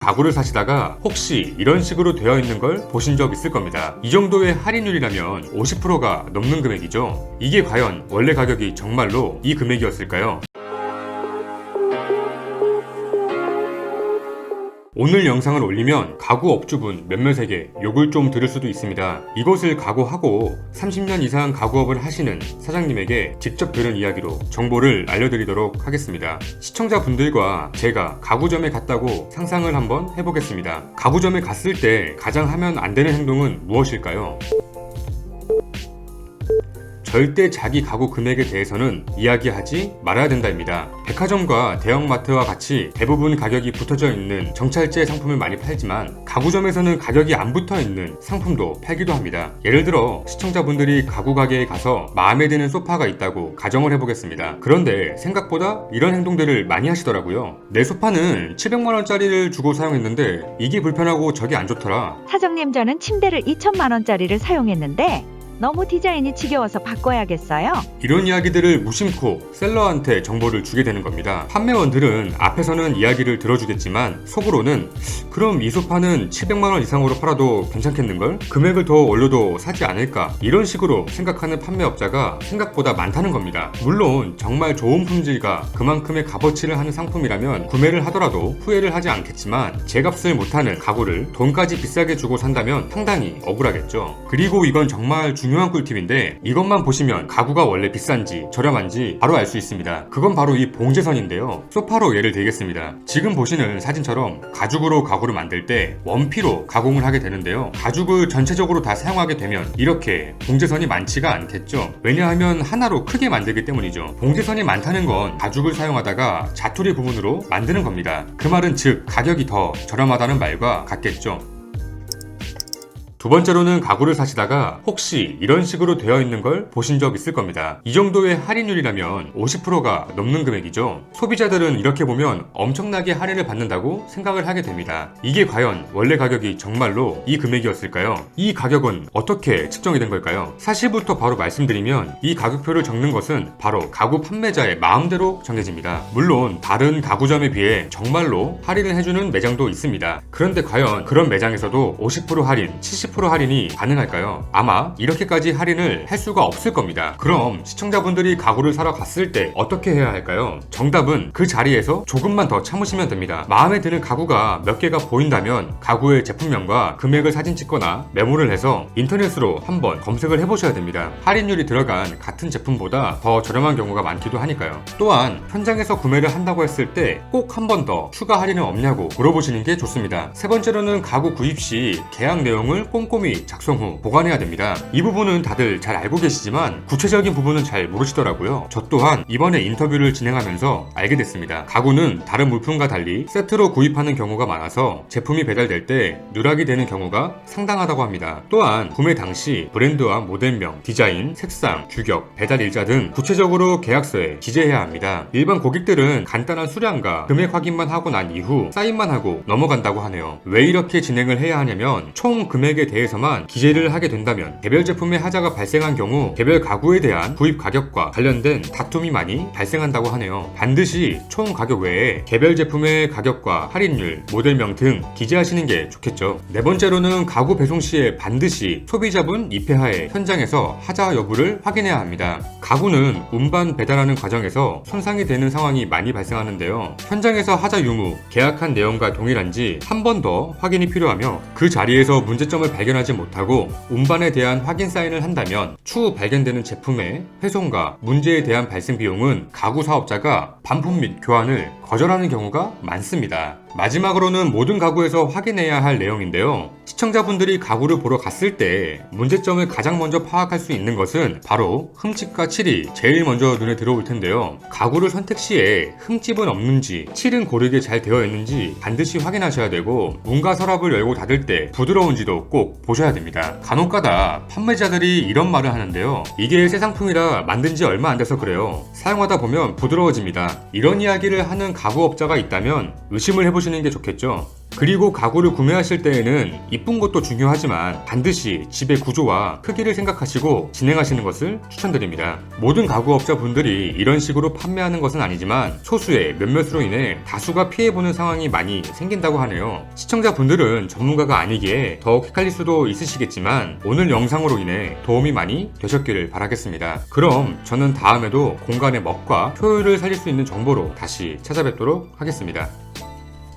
가구를 사시다가 혹시 이런 식으로 되어 있는 걸 보신 적 있을 겁니다. 이 정도의 할인율이라면 50%가 넘는 금액이죠. 이게 과연 원래 가격이 정말로 이 금액이었을까요? 오늘 영상을 올리면 가구 업주분 몇몇에게 욕을 좀 들을 수도 있습니다. 이것을 각오하고 30년 이상 가구업을 하시는 사장님에게 직접 들은 이야기로 정보를 알려드리도록 하겠습니다. 시청자분들과 제가 가구점에 갔다고 상상을 한번 해보겠습니다. 가구점에 갔을 때 가장 하면 안 되는 행동은 무엇일까요? 절대 자기 가구 금액에 대해서는 이야기하지 말아야 된다입니다. 백화점과 대형마트와 같이 대부분 가격이 붙어져 있는 정찰제 상품을 많이 팔지만 가구점에서는 가격이 안 붙어 있는 상품도 팔기도 합니다. 예를 들어 시청자분들이 가구 가게에 가서 마음에 드는 소파가 있다고 가정을 해보겠습니다. 그런데 생각보다 이런 행동들을 많이 하시더라고요. 내 소파는 700만원짜리를 주고 사용했는데 이게 불편하고 저게 안 좋더라. 사장님, 저는 침대를 2천만원짜리를 사용했는데 너무 디자인이 지겨워서 바꿔야겠어요. 이런 이야기들을 무심코 셀러한테 정보를 주게 되는 겁니다. 판매원들은 앞에서는 이야기를 들어주겠지만 속으로는 그럼 이 소파는 700만원 이상으로 팔아도 괜찮겠는걸? 금액을 더 올려도 사지 않을까? 이런 식으로 생각하는 판매업자가 생각보다 많다는 겁니다. 물론 정말 좋은 품질과 그만큼의 값어치를 하는 상품이라면 구매를 하더라도 후회를 하지 않겠지만 제값을 못하는 가구를 돈까지 비싸게 주고 산다면 상당히 억울하겠죠. 그리고 이건 정말 중요한 꿀팁인데 이것만 보시면 가구가 원래 비싼지 저렴한지 바로 알 수 있습니다. 그건 바로 이 봉제선인데요. 소파로 예를 들겠습니다. 지금 보시는 사진처럼 가죽으로 가구를 만들 때 원피로 가공을 하게 되는데요. 가죽을 전체적으로 다 사용하게 되면 이렇게 봉제선이 많지가 않겠죠. 왜냐하면 하나로 크게 만들기 때문이죠. 봉제선이 많다는 건 가죽을 사용하다가 자투리 부분으로 만드는 겁니다. 그 말은 즉 가격이 더 저렴하다는 말과 같겠죠. 두 번째로는 가구를 사시다가 혹시 이런 식으로 되어 있는 걸 보신 적 있을 겁니다. 이 정도의 할인율이라면 50%가 넘는 금액이죠. 소비자들은 이렇게 보면 엄청나게 할인을 받는다고 생각을 하게 됩니다. 이게 과연 원래 가격이 정말로 이 금액이었을까요? 이 가격은 어떻게 측정이 된 걸까요? 사실부터 바로 말씀드리면 이 가격표를 적는 것은 바로 가구 판매자의 마음대로 정해집니다. 물론 다른 가구점에 비해 정말로 할인을 해주는 매장도 있습니다. 그런데 과연 그런 매장에서도 50% 할인, 70% 할인이 가능할까요? 아마 이렇게까지 할인을 할 수가 없을 겁니다. 그럼 시청자분들이 가구를 사러 갔을 때 어떻게 해야 할까요? 정답은 그 자리에서 조금만 더 참으시면 됩니다. 마음에 드는 가구가 몇 개가 보인다면 가구의 제품명과 금액을 사진 찍거나 메모를 해서 인터넷으로 한번 검색을 해보셔야 됩니다. 할인율이 들어간 같은 제품보다 더 저렴한 경우가 많기도 하니까요. 또한 현장에서 구매를 한다고 했을 때 꼭 한 번 더 추가 할인은 없냐고 물어보시는 게 좋습니다. 세 번째로는 가구 구입 시 계약 내용을 꼼꼼히 작성 후 보관해야 됩니다. 이 부분은 다들 잘 알고 계시지만 구체적인 부분은 잘 모르시더라고요. 저 또한 이번에 인터뷰를 진행하면서 알게 됐습니다. 가구는 다른 물품과 달리 세트로 구입하는 경우가 많아서 제품이 배달될 때 누락이 되는 경우가 상당하다고 합니다. 또한 구매 당시 브랜드와 모델명, 디자인, 색상, 규격, 배달 일자 등 구체적으로 계약서에 기재해야 합니다. 일반 고객들은 간단한 수량과 금액 확인만 하고 난 이후 사인만 하고 넘어간다고 하네요. 왜 이렇게 진행을 해야 하냐면 총 금액에 대해서만 기재를 하게 된다면 개별 제품의 하자가 발생한 경우 개별 가구에 대한 구입 가격과 관련된 다툼이 많이 발생한다고 하네요. 반드시 총 가격 외에 개별 제품의 가격과 할인율, 모델명 등 기재하시는 게 좋겠죠. 네 번째로는 가구 배송 시에 반드시 소비자분 입회하에 현장에서 하자 여부를 확인해야 합니다. 가구는 운반 배달하는 과정에서 손상이 되는 상황이 많이 발생하는데요. 현장에서 하자 유무, 계약한 내용과 동일한지 한 번 더 확인이 필요하며 그 자리에서 문제점을 발견하지 못하고 운반에 대한 확인 사인을 한다면 추후 발견되는 제품의 회송과 문제에 대한 발생 비용은 가구 사업자가 반품 및 교환을 거절하는 경우가 많습니다. 마지막으로는 모든 가구에서 확인해야 할 내용인데요. 시청자분들이 가구를 보러 갔을 때 문제점을 가장 먼저 파악할 수 있는 것은 바로 흠집과 칠이 제일 먼저 눈에 들어올 텐데요. 가구를 선택 시에 흠집은 없는지, 칠은 고르게 잘 되어 있는지 반드시 확인하셔야 되고 문과 서랍을 열고 닫을 때 부드러운지도 꼭 보셔야 됩니다. 간혹가다 판매자들이 이런 말을 하는데요. 이게 새 상품이라 만든 지 얼마 안 돼서 그래요. 사용하다 보면 부드러워집니다. 이런 이야기를 하는 가구업자가 있다면 의심을 해보시는 게 좋겠죠. 그리고 가구를 구매하실 때에는 이쁜 것도 중요하지만 반드시 집의 구조와 크기를 생각하시고 진행하시는 것을 추천드립니다. 모든 가구업자분들이 이런 식으로 판매하는 것은 아니지만 소수의 몇몇으로 인해 다수가 피해보는 상황이 많이 생긴다고 하네요. 시청자분들은 전문가가 아니기에 더욱 헷갈릴 수도 있으시겠지만 오늘 영상으로 인해 도움이 많이 되셨기를 바라겠습니다. 그럼 저는 다음에도 공간의 멋과 효율을 살릴 수 있는 정보로 다시 찾아뵙도록 하겠습니다.